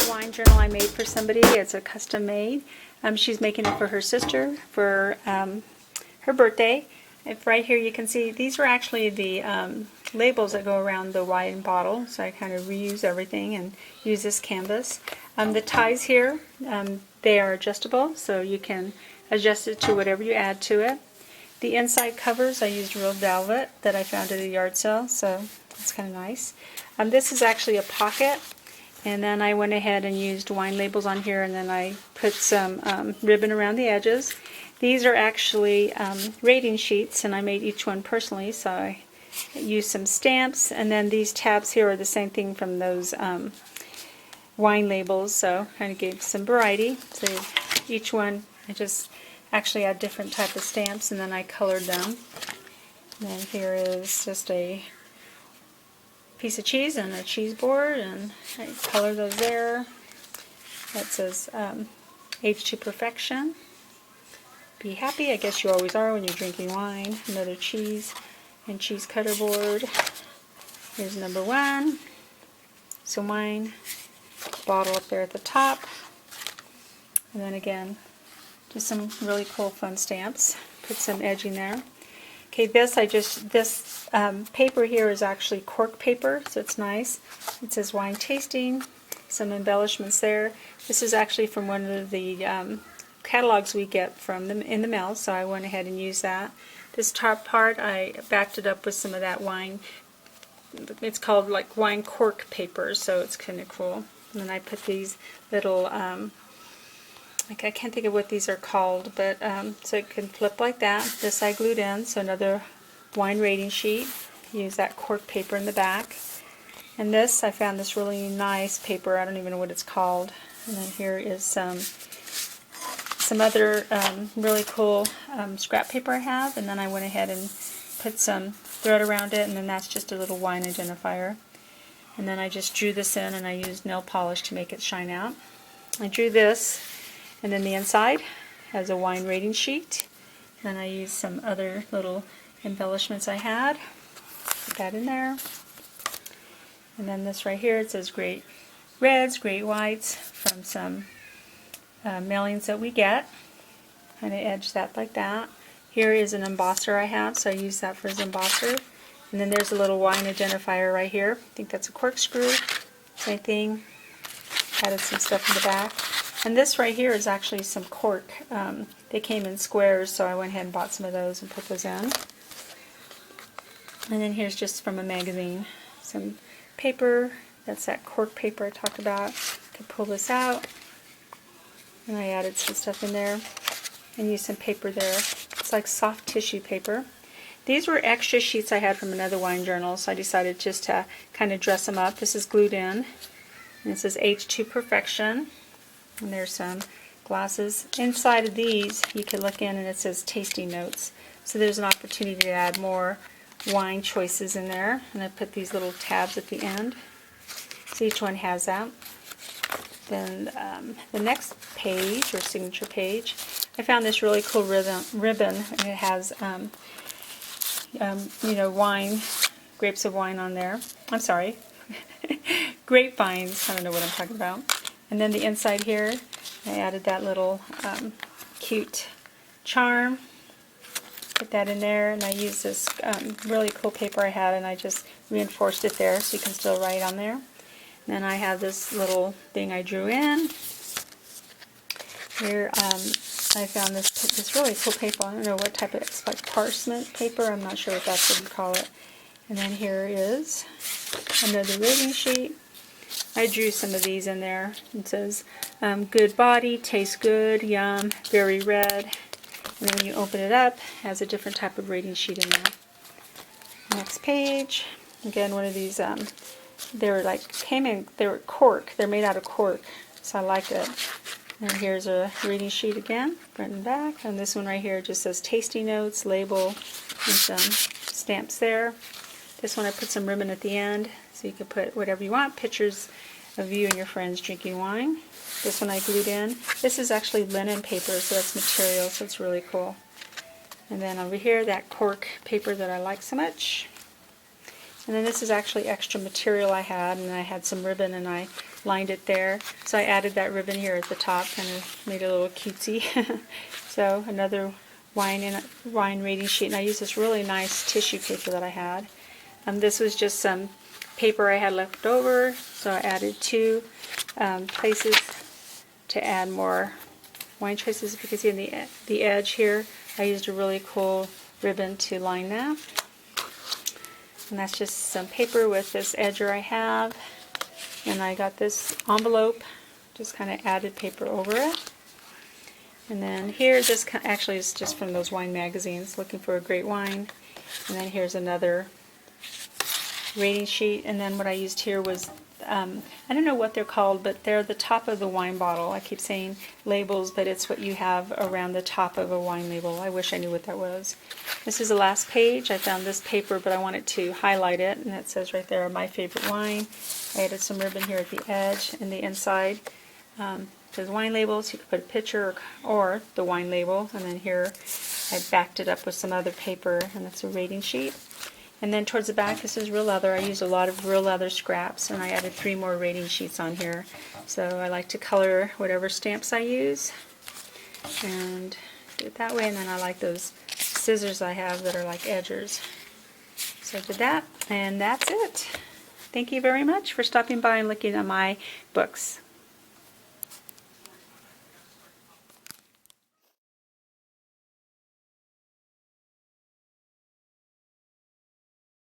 wine journal I made for somebody. It's a custom made. She's making it for her sister for her birthday. Right here you can see these are actually the labels that go around the wine bottle, so I kind of reuse everything and use this canvas. The ties here, they are adjustable, so you can adjust it to whatever you add to it. The inside covers, I used real velvet that I found at a yard sale, so it's kind of nice. This is actually a pocket, and then I went ahead and used wine labels on here, and then I put some ribbon around the edges. These are actually rating sheets, and I made each one personally, so I used some stamps, and then these tabs here are the same thing from those wine labels, so kind of gave some variety. So each one, I just actually had different type of stamps, and then I colored them. And then here is just a piece of cheese and a cheese board, and I color those there. That says Age to Perfection. Be happy, I guess you always are when you're drinking wine. Another cheese and cheese cutter board. Here's number 1. Some wine. Bottle up there at the top. And then again, just some really cool fun stamps. Put some edging there. Okay, this paper here is actually cork paper, so it's nice. It says wine tasting, some embellishments there. This is actually from one of the catalogs we get from them in the mail, so I went ahead and used that. This top part, I backed it up with some of that wine. It's called like wine cork paper, so it's kind of cool. And then I put these little like I can't think of what these are called, but so it can flip like that. This I glued in, so another wine rating sheet. Use that cork paper in the back. And this, I found this really nice paper. I don't even know what it's called. And then here is some other really cool scrap paper I have. And then I went ahead and put some thread around it, and then that's just a little wine identifier. And then I just drew this in, and I used nail polish to make it shine out. I drew this. And then the inside has a wine rating sheet. Then I used some other little embellishments I had. Put that in there. And then this right here, it says great reds, great whites from some mailings that we get. Kind of edge that like that. Here is an embosser I have, so I use that for his embosser. And then there's a little wine identifier right here. I think that's a corkscrew. Same thing. Added some stuff in the back. And this right here is actually some cork. They came in squares, so I went ahead and bought some of those and put those in. And then here's just from a magazine. Some paper. That's that cork paper I talked about. I can pull this out. And I added some stuff in there. And used some paper there. It's like soft tissue paper. These were extra sheets I had from another wine journal, so I decided just to kind of dress them up. This is glued in. And it says Age to Perfection. And there's some glasses. Inside of these, you can look in and it says tasting notes. So there's an opportunity to add more wine choices in there. And I put these little tabs at the end. So each one has that. Then the next page, or signature page, I found this really cool ribbon. And it has, you know, wine, grapes of wine on there. I'm sorry. Grapevines. I don't know what I'm talking about. And then the inside here, I added that little cute charm. Put that in there, and I used this really cool paper I had, and I just reinforced it there so you can still write on there. And then I have this little thing I drew in. Here I found this really cool paper. I don't know what type of, it's like parchment paper. I'm not sure if that's what you call it. And then here is another rating sheet. I drew some of these in there. It says, good body, tastes good, yum, very red. And then when you open it up, it has a different type of rating sheet in there. Next page, again, one of these, they were like, they were cork. They're made out of cork, so I like it. And here's a rating sheet again, front and back. And this one right here just says tasting notes, label, and some stamps there. This one I put some ribbon at the end, so you can put whatever you want, pictures of you and your friends drinking wine. This one I glued in. This is actually linen paper, so that's material, so it's really cool. And then over here, that cork paper that I like so much. And then this is actually extra material I had, and I had some ribbon and I lined it there. So I added that ribbon here at the top, kind of made it a little cutesy. So another wine rating sheet, and I used this really nice tissue paper that I had. This was just some paper I had left over, so I added two places to add more wine choices. If you can see in the edge here, I used a really cool ribbon to line that. And that's just some paper with this edger I have. And I got this envelope, just kind of added paper over it. And then here, this actually is just from those wine magazines, looking for a great wine. And then here's another rating sheet. And then what I used here was, I don't know what they're called, but they're the top of the wine bottle. I keep saying labels, but it's what you have around the top of a wine label. I wish I knew what that was. This is the last page. I found this paper, but I wanted to highlight it, and it says right there, my favorite wine. I added some ribbon here at the edge and the inside. There's wine labels. You could put a picture or the wine label, and then here I backed it up with some other paper, and that's a rating sheet. And then towards the back, this is real leather. I used a lot of real leather scraps, and I added 3 more rating sheets on here. So I like to color whatever stamps I use and do it that way. And then I like those scissors I have that are like edgers. So I did that, and that's it. Thank you very much for stopping by and looking at my books.